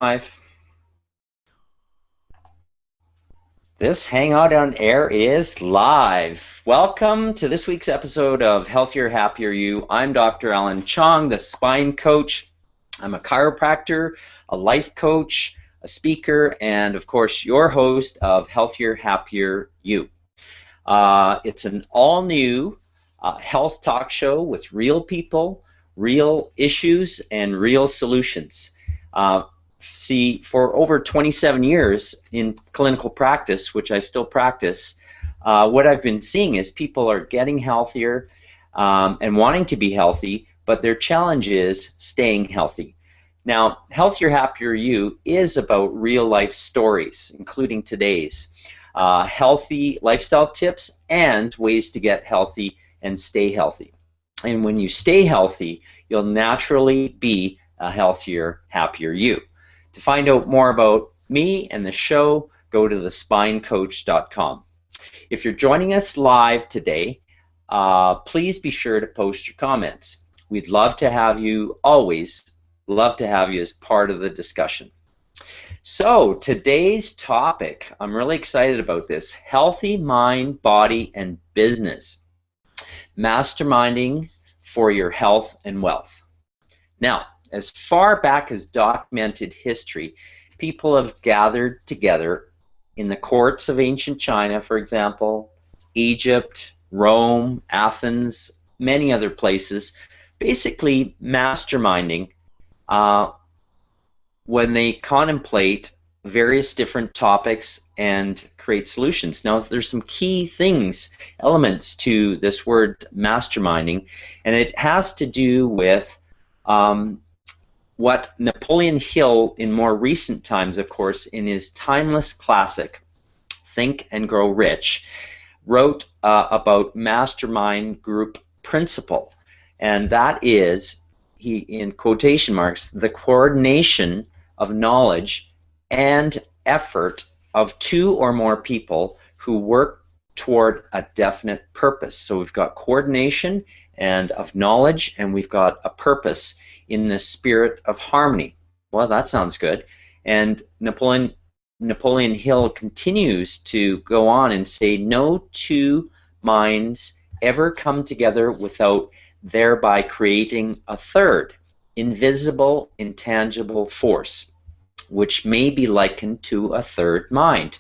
Live. This Hangout on Air is live. Welcome to this week's episode of Healthier, Happier You. I'm Dr. Alan Chong, the spine coach. I'm a chiropractor, a life coach, a speaker, and of course your host of Healthier, Happier You. It's an all-new health talk show with real people, real issues, and real solutions. See, for over 27 years in clinical practice, which I still practice, what I've been seeing is people are getting healthier and wanting to be healthy, but their challenge is staying healthy. Now, Healthier, Happier You is about real life stories, including today's healthy lifestyle tips and ways to get healthy and stay healthy. And when you stay healthy, you'll naturally be a healthier, happier you. To find out more about me and the show, go to thespinecoach.com. If you're joining us live today, please be sure to post your comments. We'd love to have you, always love to have you as part of the discussion. So today's topic, I'm really excited about this: healthy mind, body, and business. Masterminding for your health and wealth. Now, as far back as documented history, people have gathered together in the courts of ancient China, for example, Egypt, Rome, Athens, many other places, basically masterminding when they contemplate various different topics and create solutions. Now, there's some key things, elements to this word masterminding, and it has to do with what Napoleon Hill, in more recent times, of course, in his timeless classic, Think and Grow Rich, wrote about mastermind group principle. And that is, he, in quotation marks, the coordination of knowledge and effort of two or more people who work toward a definite purpose. So we've got coordination and of knowledge, and we've got a purpose in the spirit of harmony. Well, that sounds good. And Napoleon Hill continues to go on and say, no two minds ever come together without thereby creating a third, invisible, intangible force, which may be likened to a third mind,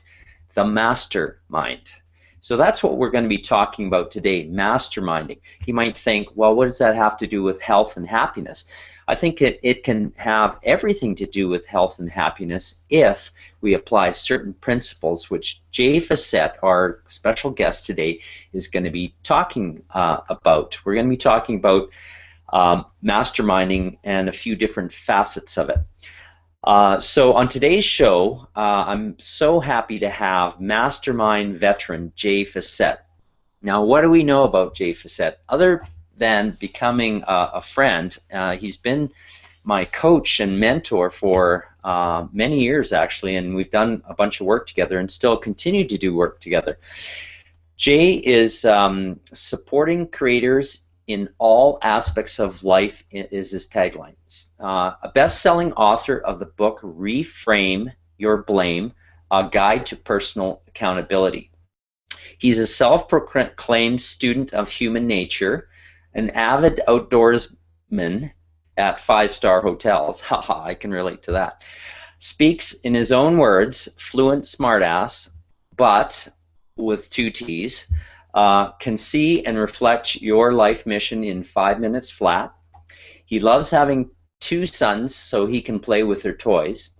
the mastermind. So that's what we're going to be talking about today, masterminding. You might think, well, what does that have to do with health and happiness? I think it can have everything to do with health and happiness if we apply certain principles, which Jay Fiset, our special guest today, is going to be talking about. We're going to be talking about masterminding and a few different facets of it. So on today's show, I'm so happy to have mastermind veteran Jay Fiset. Now, what do we know about Jay Fiset? Other than becoming a friend, he's been my coach and mentor for many years, actually, and we've done a bunch of work together and still continue to do work together. Jay is supporting creators in all aspects of life is his tagline. A best-selling author of the book Reframe Your Blame, A Guide to Personal Accountability. He's a self-proclaimed student of human nature, an avid outdoorsman at five-star hotels. Haha, I can relate to that. Speaks in his own words, fluent smartass, but with two T's. Can see and reflect your life mission in 5 minutes flat. He loves having two sons so he can play with their toys.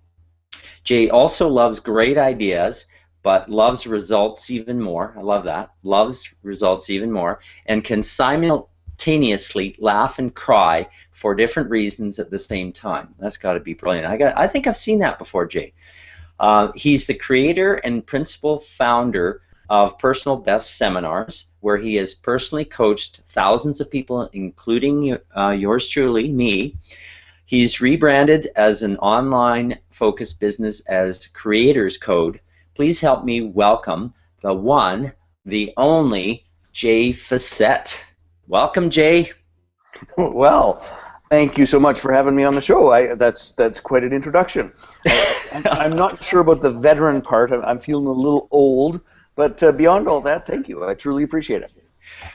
Jay also loves great ideas, but loves results even more. I love that. Loves results even more, and can simultaneously laugh and cry for different reasons at the same time. That's got to be brilliant. I think I've seen that before, Jay. He's the creator and principal founder of Personal Best Seminars, where he has personally coached thousands of people, including yours truly, me. He's rebranded as an online-focused business as Creators Code. Please help me welcome the one, the only, Jay Fiset. Welcome, Jay. Well, Thank you so much for having me on the show. That's quite an introduction. I'm not sure about the veteran part. I'm feeling a little old, but beyond all that, thank you. I truly appreciate it.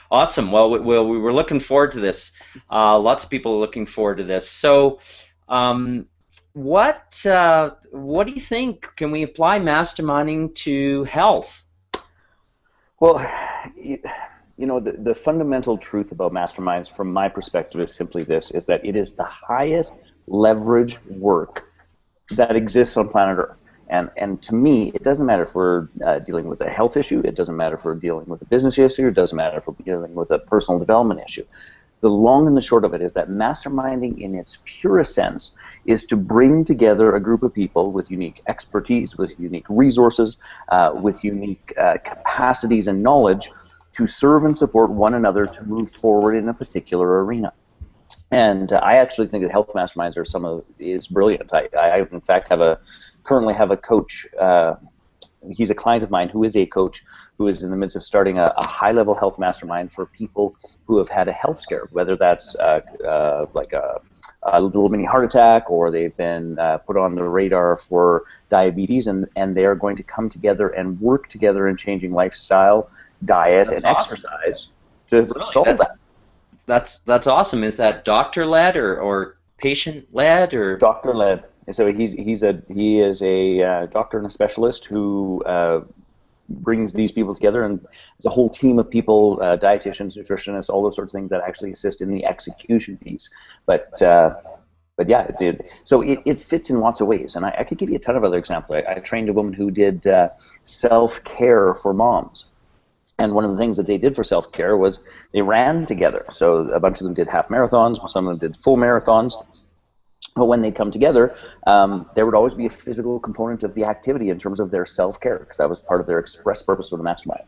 Awesome. Well, we were looking forward to this. Lots of people are looking forward to this. So, what do you think? Can we apply masterminding to health? Well, the fundamental truth about masterminds, from my perspective, is simply this: is that it is the highest leverage work that exists on planet Earth. And to me, it doesn't matter if we're dealing with a health issue, it doesn't matter if we're dealing with a business issue, it doesn't matter if we're dealing with a personal development issue. The long and the short of it is that masterminding in its purest sense is to bring together a group of people with unique expertise, with unique resources, with unique capacities and knowledge to serve and support one another to move forward in a particular arena. And I actually think that health masterminds is brilliant. I in fact currently have a coach. He's a client of mine who is a coach who is in the midst of starting a high-level health mastermind for people who have had a health scare, whether that's like a little mini heart attack, or they've been put on the radar for diabetes, and they are going to come together and work together in changing lifestyle, diet, and exercise to solve that. That's awesome. Is that doctor-led or patient-led or? Doctor-led. So he is a doctor and a specialist who brings these people together, and there's a whole team of people, dietitians, nutritionists, all those sorts of things that actually assist in the execution piece. But yeah, it fits in lots of ways, and I could give you a ton of other examples. I trained a woman who did self-care for moms. And one of the things that they did for self-care was they ran together. So a bunch of them did half marathons, some of them did full marathons. But when they come together, there would always be a physical component of the activity in terms of their self-care, because that was part of their express purpose for the mastermind.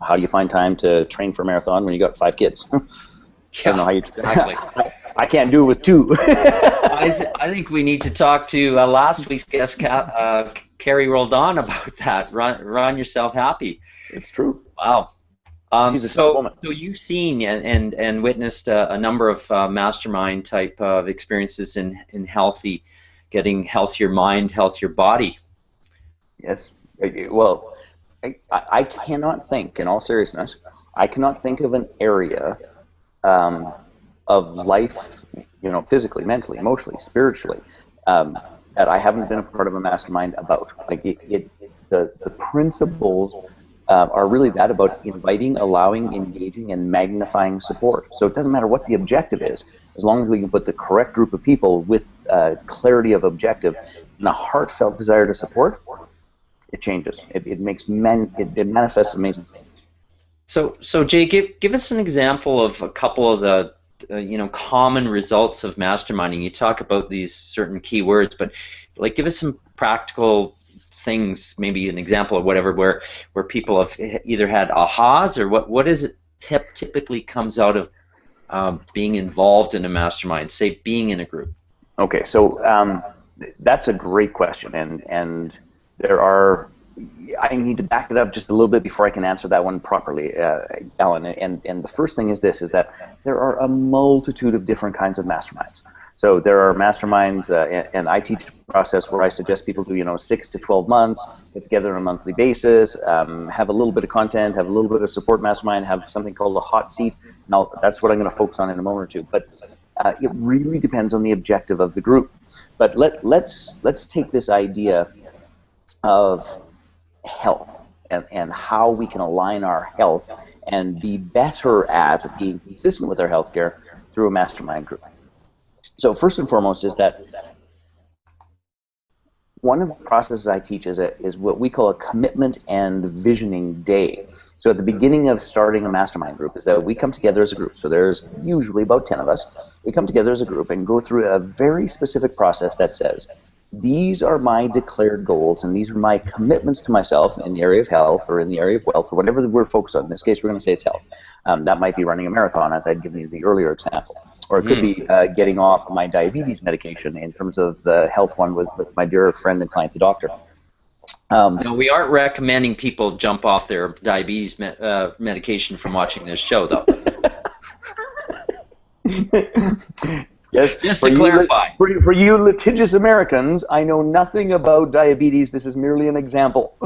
How do you find time to train for a marathon when you got 5 kids? I don't know how you. Exactly. I can't do it with 2. I think we need to talk to last week's guest, Carrie Roldan, about that. Run yourself happy. It's true. Wow. So you've seen and witnessed a number of mastermind type of experiences in getting healthier mind, healthier body. Yes. Well, I cannot think, in all seriousness, I cannot think of an area of life, physically, mentally, emotionally, spiritually, that I haven't been a part of a mastermind about. Like the principles are really that about inviting, allowing, engaging, and magnifying support. So it doesn't matter what the objective is, as long as we can put the correct group of people with clarity of objective and a heartfelt desire to support, it changes. It manifests amazing things. So Jay, give us an example of a couple of the common results of masterminding. You talk about these certain keywords, but give us some practical things, maybe an example of whatever, where people have either had ahas, or what is it typically comes out of being involved in a mastermind, say being in a group? Okay, so that's a great question, and there are, I need to back it up just a little bit before I can answer that one properly, Alan, and the first thing is this, is that there are a multitude of different kinds of masterminds. So there are masterminds, and I teach a process where I suggest people do 6 to 12 months, get together on a monthly basis, have a little bit of content, have a little bit of support mastermind, have something called a hot seat. Now that's what I'm going to focus on in a moment or two. But it really depends on the objective of the group. But let's take this idea of health and how we can align our health and be better at being consistent with our healthcare through a mastermind group. So first and foremost is that one of the processes I teach is what we call a commitment and visioning day. So at the beginning of starting a mastermind group is that we come together as a group. So there's usually about 10 of us. We come together as a group and go through a very specific process that says, these are my declared goals and these are my commitments to myself in the area of health or in the area of wealth or whatever we're focused on. In this case, we're going to say it's health. That might be running a marathon, as I'd given you the earlier example. Or it could be getting off my diabetes medication in terms of the health one with my dear friend and client, the doctor. No, we aren't recommending people jump off their diabetes medication from watching this show, though. Yes, Just to clarify. for you litigious Americans, I know nothing about diabetes. This is merely an example.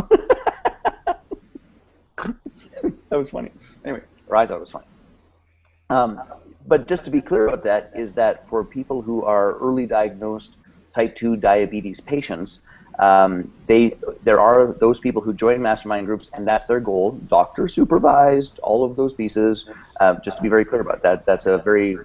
That was funny. Anyway, or I thought it was funny. But just to be clear about that, is that for people who are early diagnosed type 2 diabetes patients, there are those people who join mastermind groups, and that's their goal, doctor supervised, all of those pieces. Just to be very clear about that, that's a very,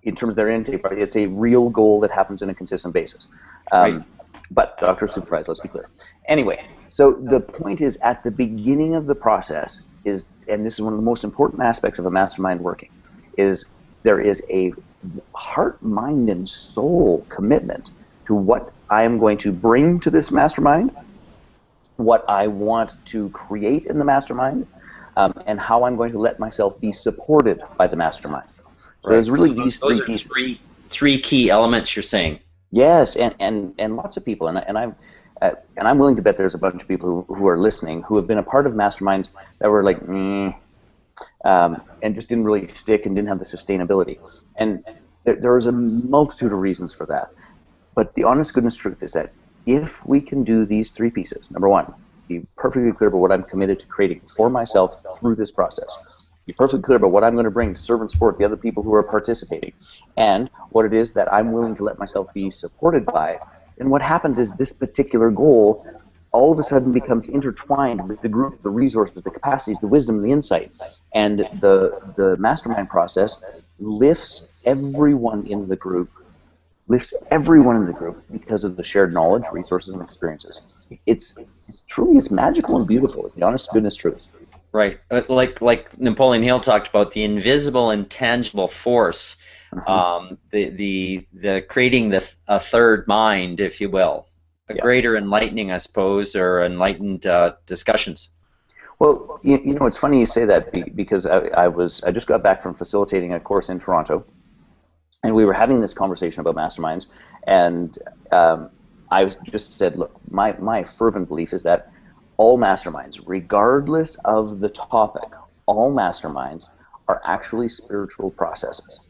in terms of their intake, it's a real goal that happens on a consistent basis. Right. But doctor supervised, let's be clear. Anyway, so the point is, at the beginning of the process is, and this is one of the most important aspects of a mastermind working, is there is a heart, mind, and soul commitment to what I am going to bring to this mastermind, what I want to create in the mastermind, and how I'm going to let myself be supported by the mastermind. So right. there's really So these those three are pieces. three key elements you're saying. Yes, and lots of people, and I'm willing to bet there's a bunch of people who are listening who have been a part of masterminds that were like, and just didn't really stick and didn't have the sustainability. And there is a multitude of reasons for that. But the honest goodness truth is that if we can do these three pieces, number one, be perfectly clear about what I'm committed to creating for myself through this process, be perfectly clear about what I'm going to bring to serve and support the other people who are participating, and what it is that I'm willing to let myself be supported by, and what happens is this particular goal all of a sudden becomes intertwined with the group, the resources, the capacities, the wisdom, the insight, and the mastermind process lifts everyone in the group, because of the shared knowledge, resources, and experiences. It's truly, it's magical and beautiful. It's the honest to goodness truth. Right, like Napoleon Hill talked about, the invisible and tangible force, the creating a third mind, if you will, a greater enlightening, I suppose, or enlightened discussions. Well, you know, it's funny you say that, because I just got back from facilitating a course in Toronto, and we were having this conversation about masterminds, and I just said, look, my fervent belief is that all masterminds, regardless of the topic, all masterminds are actually spiritual processes.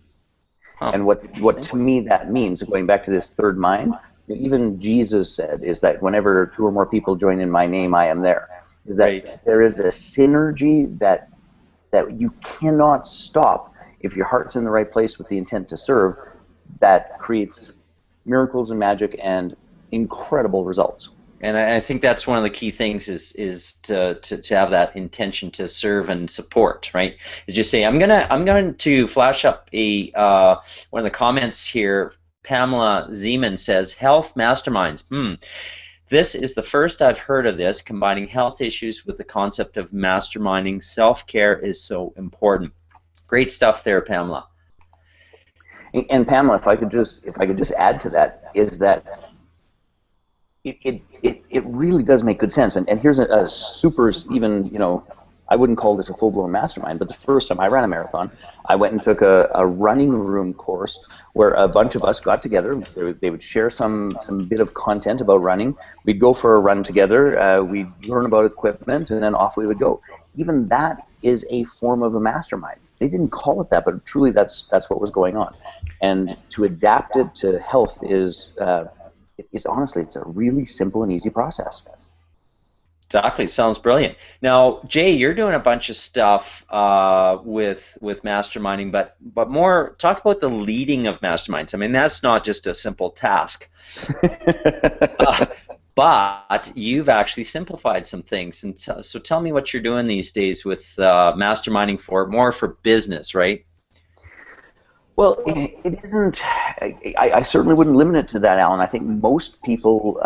And what to me that means, going back to this third mind, even Jesus said, is that whenever two or more people join in my name, I am there. Is that there is a synergy that you cannot stop if your heart's in the right place with the intent to serve, that creates miracles and magic and incredible results. And I think that's one of the key things is to have that intention to serve and support, right? Is just say, I'm going to flash up a one of the comments here. Pamela Zeman says, health masterminds. This is the first I've heard of this, combining health issues with the concept of masterminding. Self-care is so important. Great stuff there, Pamela. And Pamela, if I could just add to that, is that it really does make good sense. And here's a super, even, you know, I wouldn't call this a full-blown mastermind, but the first time I ran a marathon, I went and took a running room course where a bunch of us got together. They would share some bit of content about running. We'd go for a run together. We'd learn about equipment, and then off we would go. Even that is a form of a mastermind. They didn't call it that, but truly that's what was going on. And to adapt it to health is honestly, it's a really simple and easy process. Exactly, sounds brilliant. Now, Jay, you're doing a bunch of stuff with masterminding, but more talk about the leading of masterminds. I mean, that's not just a simple task, but you've actually simplified some things. And so tell me what you're doing these days with masterminding more for business, right? Well, it isn't. I certainly wouldn't limit it to that, Alan. I think most people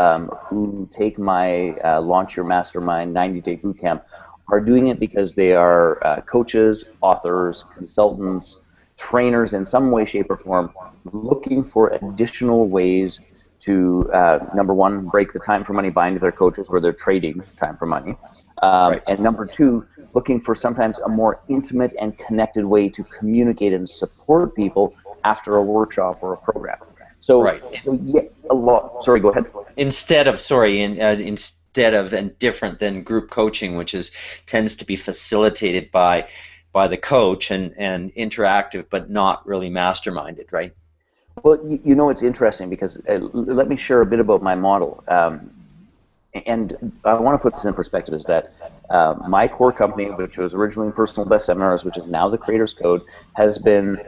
who take my Launch Your Mastermind 90-day bootcamp are doing it because they are coaches, authors, consultants, trainers in some way, shape, or form, looking for additional ways to, number one, break the time for money bind to their coaches where they're trading time for money. And number two, looking for sometimes a more intimate and connected way to communicate and support people after a workshop or a program. So, so yeah, a lot. Sorry, go ahead. Instead of and different than group coaching, which tends to be facilitated by by the coach and interactive, but not really masterminded, right? Well, you know, it's interesting because let me share a bit about my model. And I want to put this in perspective is that my core company, which was originally Personal Best Seminars, which is now the Creators Code, has been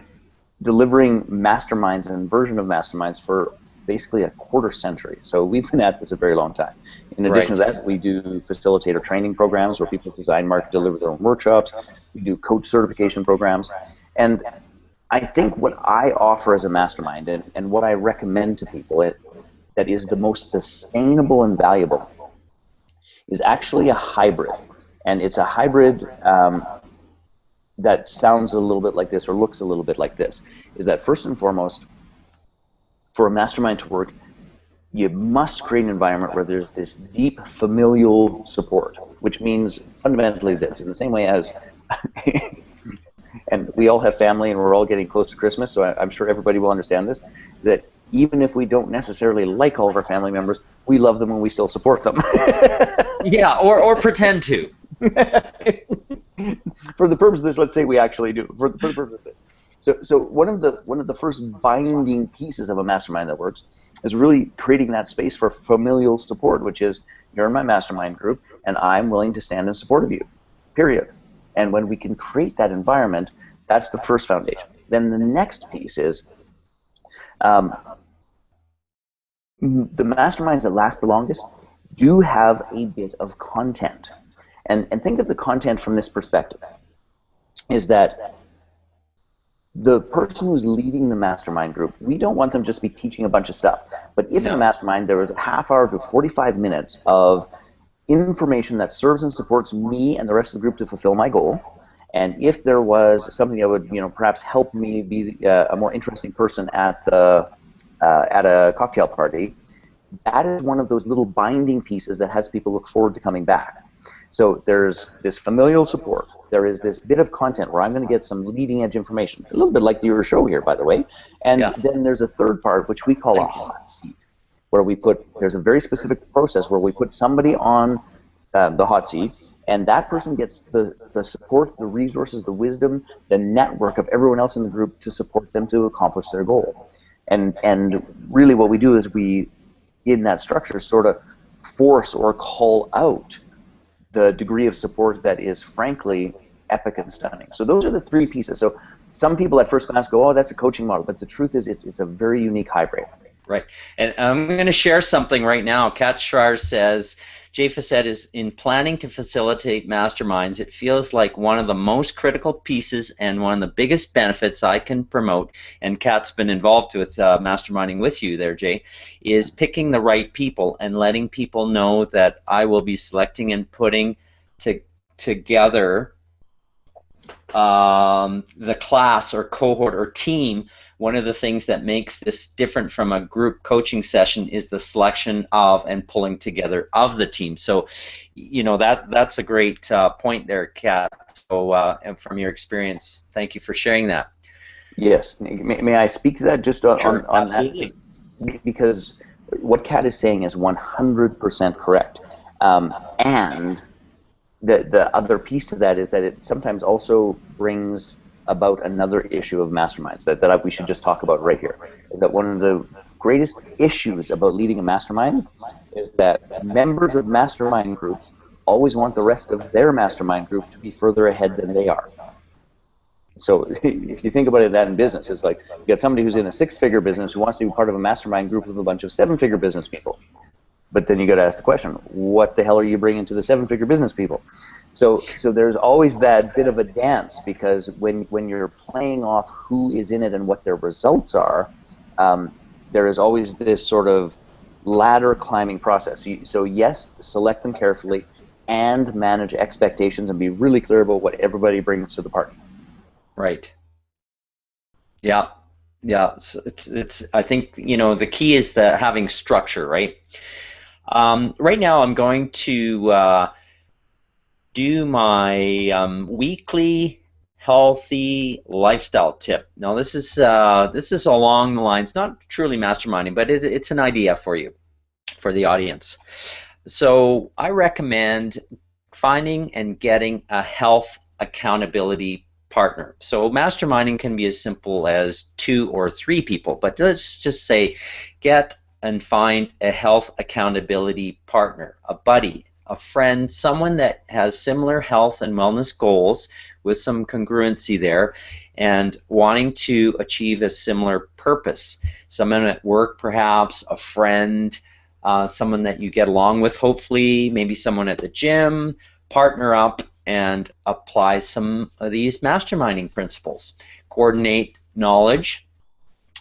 delivering masterminds and version of masterminds for basically a quarter century. So we've been at this a very long time. In addition to that, we do facilitator training programs where people design, market, deliver their own workshops. We do coach certification programs. And I think what I offer as a mastermind and what I recommend to people that is the most sustainable and valuable is actually a hybrid. And it's a hybrid that sounds a little bit like this or looks a little bit like this, is that first and foremost, for a mastermind to work, you must create an environment where there's this deep familial support, which means fundamentally this, in the same way as, and we all have family and we're all getting close to Christmas, so I'm sure everybody will understand this, that even if we don't necessarily like all of our family members, we love them and we still support them. Yeah, or pretend to. For the purpose of this, let's say we actually do. For the purpose of this, so one of the first binding pieces of a mastermind that works is really creating that space for familial support, which is you're in my mastermind group and I'm willing to stand in support of you. Period. And when we can create that environment, that's the first foundation. Then the next piece is the masterminds that last the longest do have a bit of content. And think of the content from this perspective, is that the person who's leading the mastermind group, we don't want them just to be teaching a bunch of stuff. But if in a mastermind there is a half hour to 45 minutes of information that serves and supports me and the rest of the group to fulfill my goal, and if there was something that would, perhaps help me be a more interesting person at a cocktail party, that is one of those little binding pieces that has people look forward to coming back. So there's this familial support. There is this bit of content where I'm going to get some leading edge information, a little bit like your show here, by the way. And then there's a third part, which we call a hot seat, where there's a very specific process where we put somebody on the hot seat, and that person gets the support, the resources, the wisdom, the network of everyone else in the group to support them to accomplish their goal. And really what we do is we, in that structure, sort of force or call out the degree of support that is frankly epic and stunning. So those are the three pieces. So some people at first glance go, oh, that's a coaching model, but the truth is it's a very unique hybrid. Right. And I'm going to share something right now. Kat Schrar says, Jay Fiset is in planning to facilitate masterminds. It feels like one of the most critical pieces and one of the biggest benefits I can promote, and Kat's been involved with masterminding with you there, Jay, is picking the right people and letting people know that I will be selecting and putting together the class or cohort or team. One of the things that makes this different from a group coaching session is the selection of and pulling together of the team. So, that's a great point there, Kat. So, and from your experience, thank you for sharing that. Yes. May I speak to that just on absolutely. That? Because what Kat is saying is 100% correct. And the other piece to that is that it sometimes also brings about another issue of masterminds that we should just talk about right here. Is that one of the greatest issues about leading a mastermind is that members of mastermind groups always want the rest of their mastermind group to be further ahead than they are. So if you think about it, that in business, it's like you got somebody who's in a six-figure business who wants to be part of a mastermind group with a bunch of seven-figure business people. But then you got to ask the question, what the hell are you bringing to the seven-figure business people? So there's always that bit of a dance, because when you're playing off who is in it and what their results are, there is always this sort of ladder climbing process. So yes, select them carefully and manage expectations and be really clear about what everybody brings to the party. Right. Yeah. Yeah. It's I think, the key is having structure, right? Right now I'm going to do my weekly healthy lifestyle tip. Now this is along the lines, not truly masterminding, but it's an idea for you, for the audience. So I recommend finding and getting a health accountability partner. So masterminding can be as simple as 2 or 3 people, but let's just say get and find a health accountability partner, a buddy, a friend, someone that has similar health and wellness goals with some congruency there and wanting to achieve a similar purpose. Someone at work perhaps, a friend, someone that you get along with hopefully, maybe someone at the gym. Partner up and apply some of these masterminding principles. Coordinate knowledge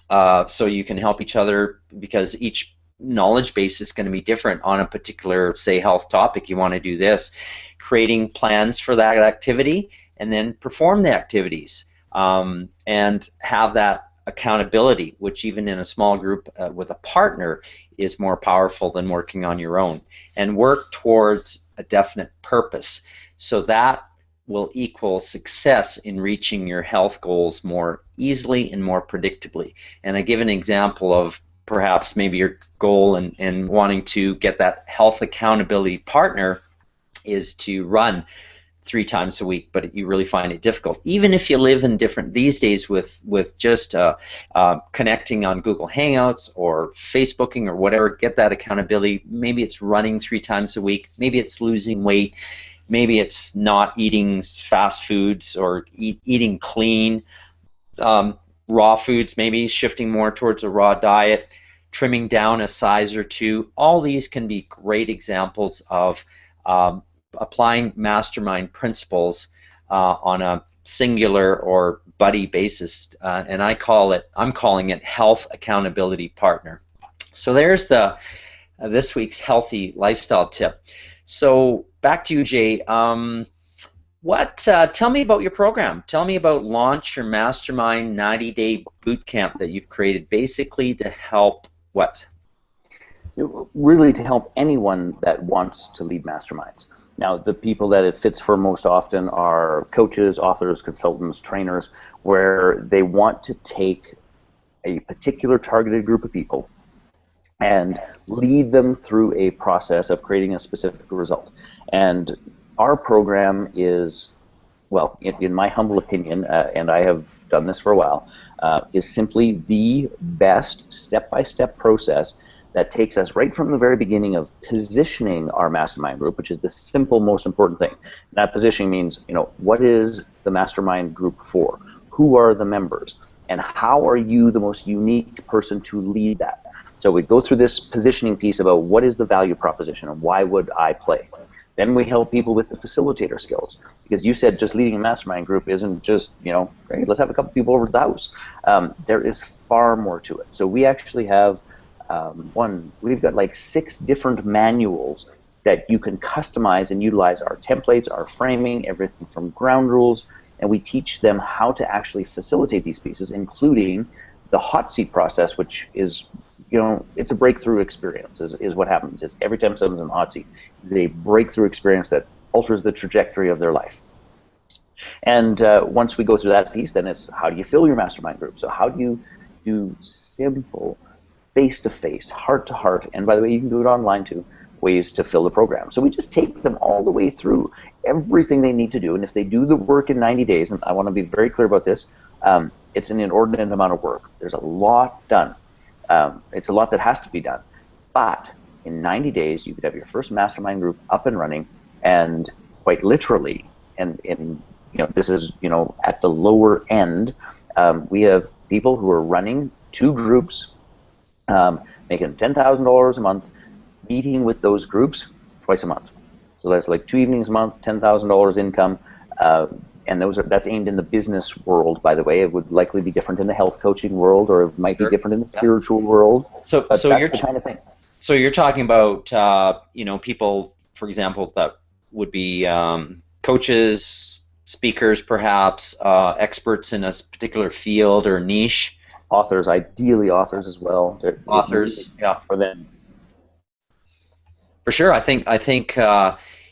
so you can help each other, because each knowledge base is going to be different on a particular, say, health topic. You want to do this. Creating plans for that activity and then perform the activities and have that accountability, which even in a small group with a partner is more powerful than working on your own. And work towards a definite purpose. So that will equal success in reaching your health goals more easily and more predictably. And I give an example of perhaps maybe your goal and wanting to get that health accountability partner is to run 3 times a week, but you really find it difficult. Even if you live in different, these days with just connecting on Google Hangouts or Facebooking or whatever, get that accountability. Maybe it's running 3 times a week, maybe it's losing weight, maybe it's not eating fast foods or eating clean, raw foods, maybe shifting more towards a raw diet, trimming down a size or 2. All these can be great examples of applying mastermind principles on a singular or buddy basis, and I'm calling it health accountability partner. So there's the this week's healthy lifestyle tip. So back to you, Jay. Tell me about your program. Tell me about Launch Your Mastermind 90-day boot camp that you've created, basically to help what? Really to help anyone that wants to lead masterminds. Now, the people that it fits for most often are coaches, authors, consultants, trainers, where they want to take a particular targeted group of people and lead them through a process of creating a specific result. And our program is, well, in my humble opinion, and I have done this for a while, is simply the best step-by-step process that takes us right from the very beginning of positioning our mastermind group, which is the simple, most important thing. That positioning means, what is the mastermind group for? Who are the members? And how are you the most unique person to lead that? So we go through this positioning piece about what is the value proposition and why would I play. Then we help people with the facilitator skills, because you said just leading a mastermind group isn't just, great, let's have a couple people over to the house. There is far more to it. So we actually have we've got like 6 different manuals that you can customize and utilize our templates, our framing, everything from ground rules, and we teach them how to actually facilitate these pieces, including the hot seat process, which is, it's a breakthrough experience, is what happens. It's every time someone's in the hot seat, it's a breakthrough experience that alters the trajectory of their life. And once we go through that piece, then it's how do you fill your mastermind group? So how do you do simple, face-to-face, heart-to-heart, and by the way, you can do it online too, ways to fill the program. So we just take them all the way through everything they need to do, and if they do the work in 90 days, and I want to be very clear about this, it's an inordinate amount of work. There's a lot done. It's a lot that has to be done. But in 90 days, you could have your first mastermind group up and running, and quite literally, and this is, at the lower end, we have people who are running 2 groups, making $10,000 a month, meeting with those groups twice a month. So that's like 2 evenings a month, $10,000 income, and that's aimed in the business world, by the way. It would likely be different in the health coaching world, or it might be different in the spiritual world. So that's you're the kind of thing. So you're talking about people, for example, that would be coaches, speakers, perhaps experts in a particular field or niche. Authors, ideally authors as well. Authors, yeah. For them. For sure, I think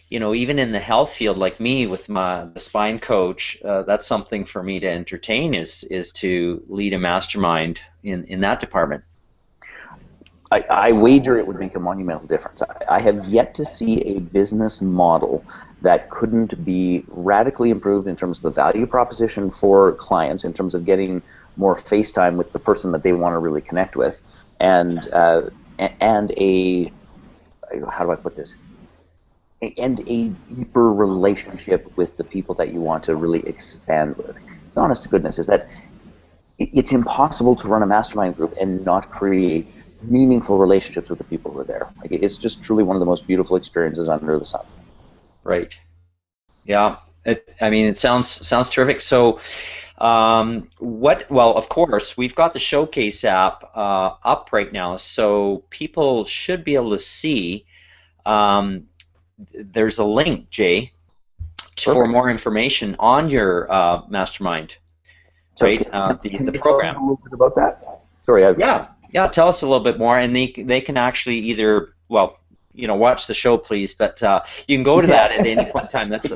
even in the health field, like me with the spine coach, that's something for me to entertain is to lead a mastermind in that department. I wager it would make a monumental difference. I have yet to see a business model that couldn't be radically improved in terms of the value proposition for clients, in terms of getting more face time with the person that they want to really connect with, and a, how do I put this? And a deeper relationship with the people that you want to really expand with. The honest to goodness is that it's impossible to run a mastermind group and not create meaningful relationships with the people who are there. Like, it's just truly one of the most beautiful experiences under the sun. Right. Yeah. I mean, it sounds terrific. So, well, of course, we've got the Showcase app up right now, so people should be able to see. There's a link, Jay, for more information on your mastermind, So right? can The you tell me program. a little bit about that? Sorry. Yeah. Tell us a little bit more, and they can actually either, well, watch the show, please. But you can go to that at any point in time. That's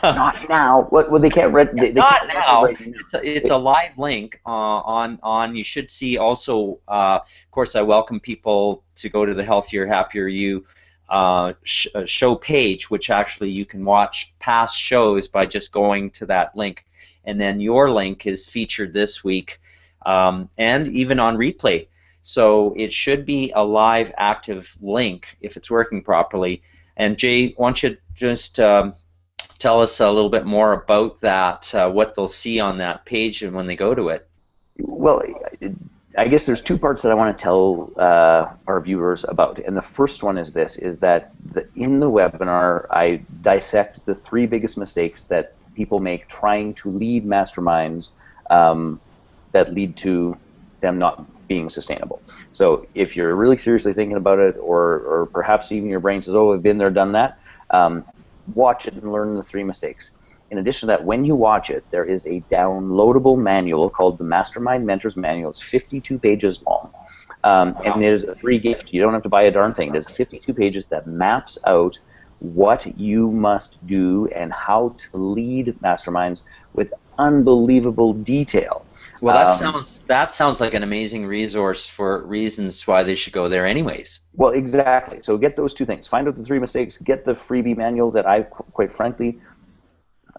Not now. Well, they can't read. They not can't now. right now. It's a live link on. You should see also. Of course, I welcome people to go to the Healthier, Happier You show page, which actually you can watch past shows by just going to that link, and then your link is featured this week, and even on replay. So it should be a live, active link if it's working properly. And Jay, why don't you just tell us a little bit more about that, what they'll see on that page and when they go to it. Well, I guess there's two parts that I want to tell our viewers about. And the first one is this, is that in the webinar, I dissect the three biggest mistakes that people make trying to lead masterminds that lead to them not being sustainable. So if you're really seriously thinking about it, or perhaps even your brain says, oh, I've been there, done that, watch it and learn the three mistakes. In addition to that, when you watch it, there is a downloadable manual called the Mastermind Mentors Manual. It's 52 pages long, and it is a free gift. You don't have to buy a darn thing. There's 52 pages that maps out what you must do and how to lead masterminds with unbelievable detail. Well, that sounds like an amazing resource for reasons why they should go there anyways. Well, exactly. So get those two things. Find out the three mistakes. Get the freebie manual that I, quite frankly,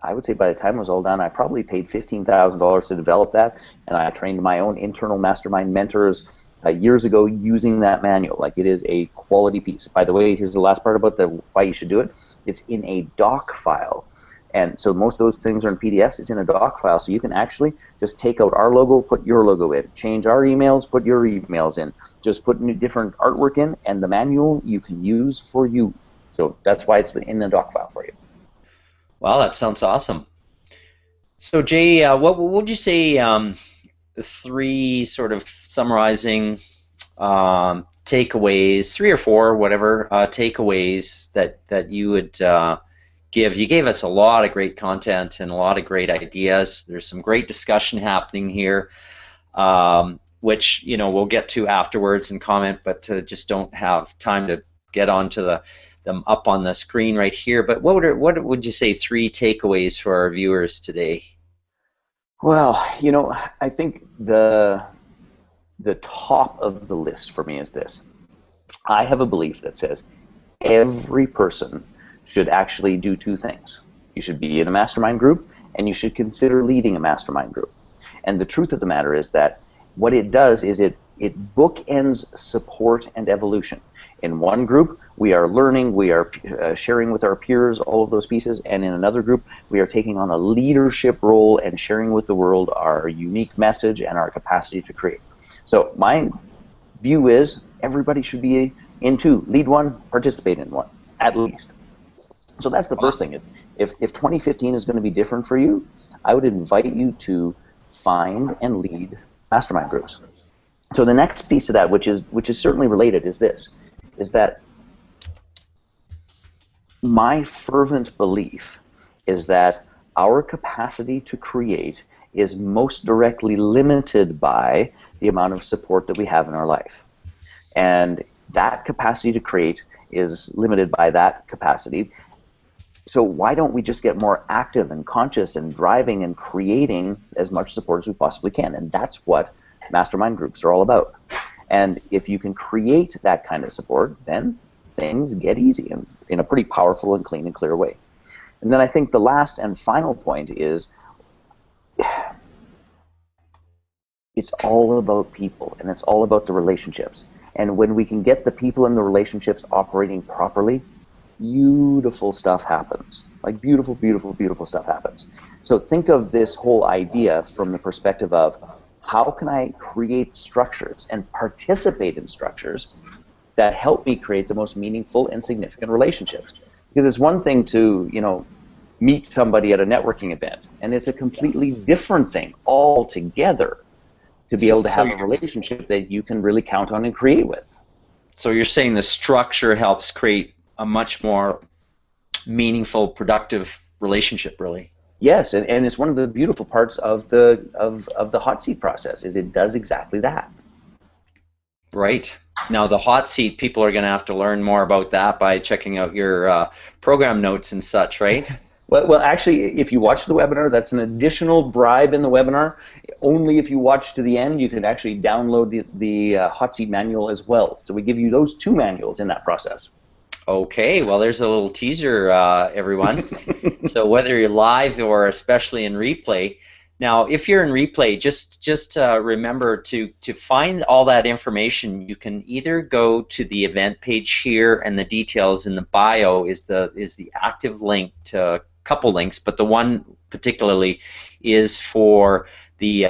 I would say by the time it was all done, I probably paid $15,000 to develop that, and I trained my own internal mastermind mentors years ago using that manual. Like, it is a quality piece. By the way, here's the last part about why you should do it. It's in a doc file. And so most of those things are in PDFs. It's in a doc file, so you can actually just take out our logo, put your logo in, change our emails, put your emails in, just put new different artwork in, and the manual you can use for you. So that's why it's in the doc file for you. Wow, that sounds awesome. So Jay, what would you say the three sort of summarizing takeaways, 3 or 4, whatever takeaways that you would give? You gave us a lot of great content and a lot of great ideas. There's some great discussion happening here, which we'll get to afterwards and comment, but just don't have time to get onto them up on the screen right here. But what would you say 3 takeaways for our viewers today? Well, I think the top of the list for me is this. I have a belief that says every person should actually do 2 things. You should be in a mastermind group, and you should consider leading a mastermind group. And the truth of the matter is that what it does is it bookends support and evolution. In one group, we are learning, we are sharing with our peers all of those pieces, and in another group, we are taking on a leadership role and sharing with the world our unique message and our capacity to create. So my view is everybody should be in 2. Lead one, participate in one, at least. So that's the first thing. If 2015 is going to be different for you, I would invite you to find and lead mastermind groups. So the next piece of that, which is certainly related, is this, is that my fervent belief is that our capacity to create is most directly limited by the amount of support that we have in our life. And that capacity to create is limited by that capacity. So why don't we just get more active and conscious and driving and creating as much support as we possibly can? And that's what mastermind groups are all about. And if you can create that kind of support, then things get easy and in a pretty powerful and clean and clear way. And then I think the last and final point is it's all about people, and it's all about the relationships. And when we can get the people and the relationships operating properly, beautiful stuff happens. Like beautiful, beautiful, beautiful stuff happens. So think of this whole idea from the perspective of how can I create structures and participate in structures that help me create the most meaningful and significant relationships. Because it's one thing to, meet somebody at a networking event, and it's a completely different thing altogether to be able to have a relationship that you can really count on and create with. So you're saying the structure helps create a much more meaningful, productive relationship, really. Yes, and it's one of the beautiful parts of the hot seat process is it does exactly that. Right. Now the hot seat, people are going to have to learn more about that by checking out your program notes and such, right? Well, actually, if you watch the webinar, that's an additional bribe in the webinar. Only if you watch to the end, you can actually download the hot seat manual as well. So we give you those 2 manuals in that process. Okay, well, there's a little teaser, everyone. So whether you're live or especially in replay, now if you're in replay, just remember to find all that information. You can either go to the event page here, and the details in the bio is the active link to a couple links, but the one particularly is for the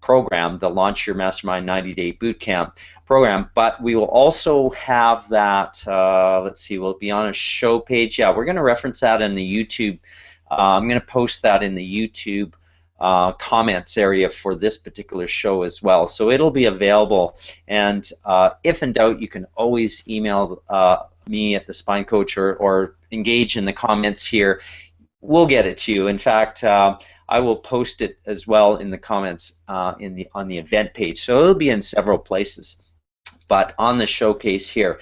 program, the Launch Your Mastermind 90-Day Bootcamp program. But we will also have that, let's see, we'll be on a show page. Yeah, we're going to reference that in the YouTube. I'm going to post that in the YouTube comments area for this particular show as well. So it'll be available, and if in doubt, you can always email me at the Spine Coach or engage in the comments here. We'll get it to you. In fact, I will post it as well in the comments on the event page. So it'll be in several places, but on the showcase here.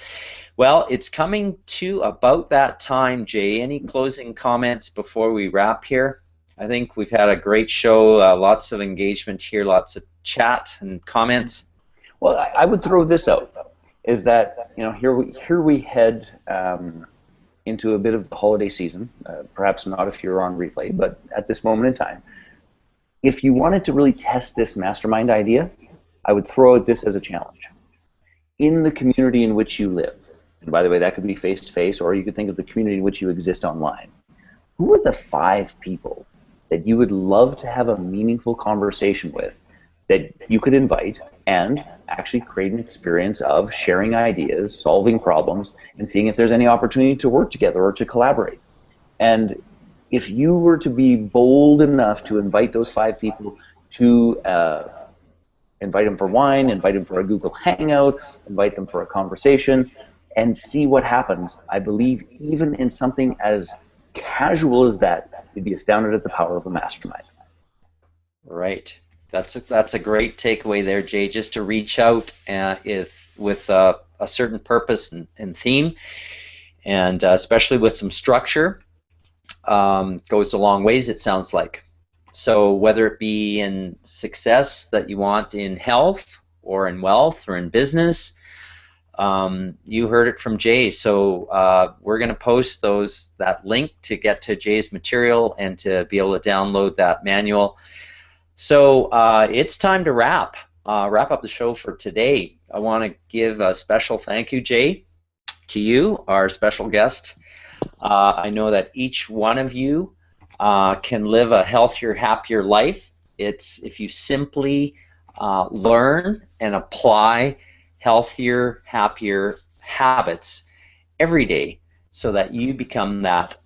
Well, it's coming to about that time, Jay. Any closing comments before we wrap here? I think we've had a great show, lots of engagement here, lots of chat and comments. Well, I would throw this out, is that here we head into a bit of the holiday season, perhaps not if you're on replay, but at this moment in time, if you wanted to really test this mastermind idea, I would throw out this as a challenge. In the community in which you live, and by the way, that could be face-to-face, or you could think of the community in which you exist online, who are the 5 people that you would love to have a meaningful conversation with that you could invite and actually create an experience of sharing ideas, solving problems, and seeing if there's any opportunity to work together or to collaborate? And if you were to be bold enough to invite those 5 people to invite them for wine, invite them for a Google Hangout, invite them for a conversation, and see what happens, I believe even in something as casual as that, you'd be astounded at the power of a mastermind. Right. That's a great takeaway there, Jay, just to reach out with a certain purpose and theme, and especially with some structure, goes a long ways, it sounds like. So whether it be in success that you want in health or in wealth or in business, you heard it from Jay. So we're going to post that link to get to Jay's material and to be able to download that manual. So it's time to wrap up the show for today. I want to give a special thank you, Jay, to you, our special guest. I know that each one of you can live a healthier, happier life. It's if you simply learn and apply healthier, happier habits every day so that you become that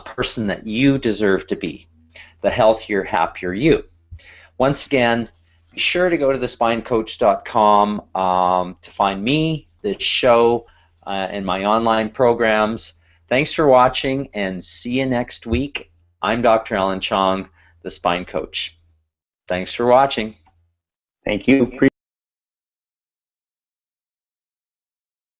person that you deserve to be, the healthier, happier you. Once again, be sure to go to thespinecoach.com to find me, the show, and my online programs. Thanks for watching, and see you next week. I'm Dr. Alan Chong, the Spine Coach. Thanks for watching. Thank you.